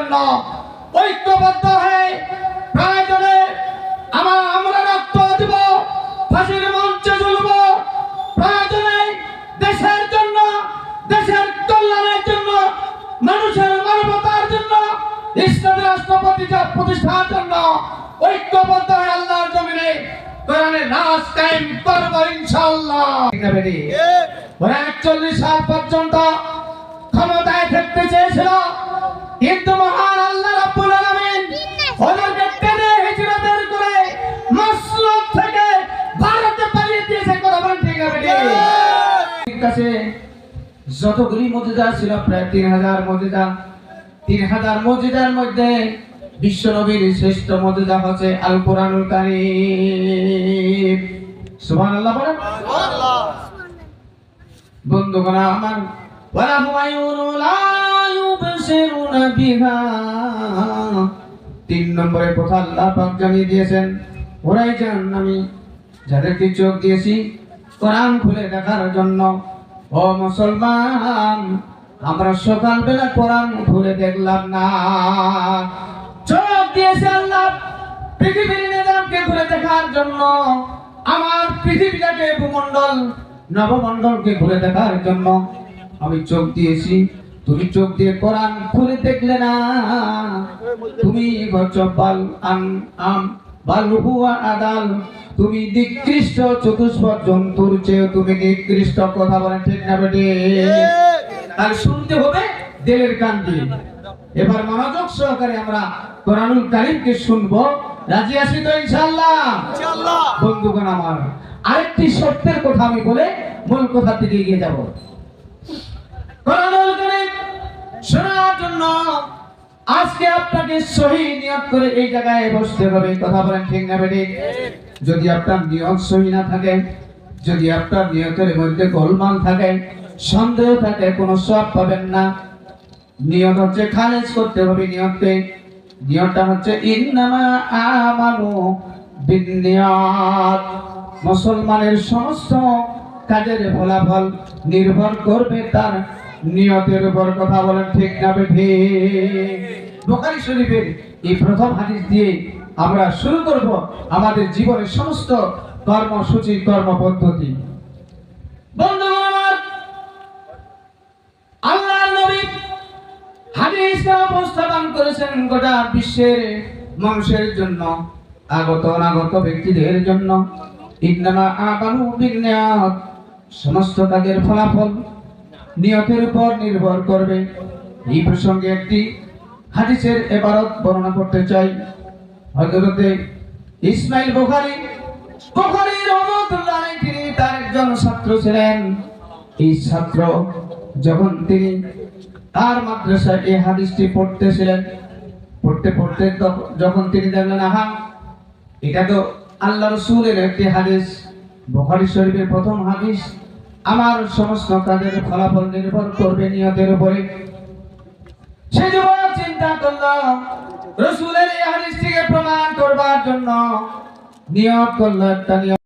জন্য ঐক্যবদ্ধ হয়ে প্রয়োজনে আমরা রক্ত দিব, ফাঁসির মঞ্চে ঝুলব, প্রয়োজনে দেশের জন্য, দেশের কল্যাণের জন্য, মানুষের মানবতার জন্য, ইসলামী রাষ্ট্র প্রতিষ্ঠার জন্য ঐক্যবদ্ধ হয়ে আল্লাহর জমিনে কোরআনের রাজ কায়েম করব ইনশাআল্লাহ। 41 সাল পর্যন্ত ক্ষমতায় থাকতে চেয়েছিল, কিন্তু মহান আল্লাহ রাব্বুল আলামিন ওদেরকে টেনে হিজরতের করে মসলক থেকে ভারতে পাঠিয়ে দিয়েছে। কথা বলেন ঠিক আছে? ঠিক আছে। যতগুলি মুজিজা ছিল প্রায় 3000 মুজিজা। 3000 মুজিজার মধ্যে বিশ্ব নবীর শ্রেষ্ঠ মুজিজা হচ্ছে আল কোরআনুল কারীম। সুবহানাল্লাহ বলেন। সুবহানাল্লাহ। বন্ধুগণ আমার, ওয়ালা হুমায়ুন লা ইউবসিরুনা বিহা, 3 নম্বরে কথা আল্লাহ পাক জানিয়ে দিয়েছেন, ওরাই জান আমি যাদেরকে চোখ দিয়েছি কোরআন খুলে দেখার জন্য। ও মুসলমান, আমরা সকালবেলা কোরআন খুলে দেখলাম না, চোখ দিয়েছে আল্লাহ পৃথিবীর নিজামকে ঘুরে দেখার জন্য, আমার পৃথিবীটাকে, ভূমণ্ডল নবমণ্ডলকে ঘুরে দেখার জন্য আমি চোখ দিয়েছি। তুমি চোখ দিয়ে কোরআন খুলে দেখলে না, তুমি গজবাল আম বাল হুয়া আদাল, তুমি নিকৃষ্ট চতুষ্পদ জন্তুর চেয়ে তুমি নিকৃষ্ট। কথা বলেন ঠিক না বেটে? আর শুনতে হবে দিলের কান দিয়ে। এবার মনোযোগ সহকারে আমরা কোরআনুল কারীমকে শুনবো। রাজি আছি তো ইনশাআল্লাহ? ইনশাআল্লাহ। বন্ধুগণ আমার, আরেকটি শর্তের কথা আমি বলে মূল কথা থেকে এগিয়ে যাব। কোরআনুল কারীম শোনার জন্য আজকে আপনাকে সহি নিয়ত করে এই জায়গায় বসতে হবে। কথা বলেন ঠিক না বেটে? যদি আপনার নিয়ত সহি না থাকে, যদি আপনার নিয়তের মধ্যে গোলমাল থাকে, সন্দেহ থাকে, কোনো সওয়াব পাবেন না। নিয়ত হচ্ছে খালেজ করতে হবে নিয়তকে। নিয়তটা হচ্ছে ইন্নামা আমানু বিন্নিয়াত। মুসলমানের সমস্ত কাজের ফলাফল নির্ভর করবে তার নিয়তের উপর। কথা বলেন ঠিক না বেঠি? বুখারী শরীফের এই প্রথম হাদিস দিয়ে আমরা শুরু করব আমাদের জীবনের সমস্ত কর্মসূচি, কর্মপদ্ধতি। বন্ধুগণ আমার, আল্লাহর নবী হাদিসটা উপস্থাপন করেছেন গোটা বিশ্বের মানুষের জন্য, আগত অনাগত ব্যক্তিদের জন্য। ইন্নামা আমানু বিন্নিয়াত, সমস্ত কাজের ফলাফল নিয়তের উপর নির্ভর করবে। এই প্রসঙ্গে একটি হাদিসের ইবারত বর্ণনা করতে চাই। হযরত ইসমাইল বুখারী রাহমাতুল্লাহ আলাইহি, তিনি তার একজন ছাত্র ছিলেন। এই ছাত্র যখন তিনি তার মাদ্রাসায় এই হাদিসটি পড়তেছিলেন, পড়তে পড়তে যখন তিনি দেখলেন, আহা, এটা তো আল্লাহ রাসূলের একটি হাদিস, বুখারী শরীফের প্রথম হাদিস, আমার সমস্ত কাজের ফলাফল নির্ভর করবে নিয়তের উপরে। সে যুবক চিন্তা করলো রাসূলের এই হাদিসটিকে প্রমাণ করবার জন্য নিয়ত করলো একটা নিয়ত।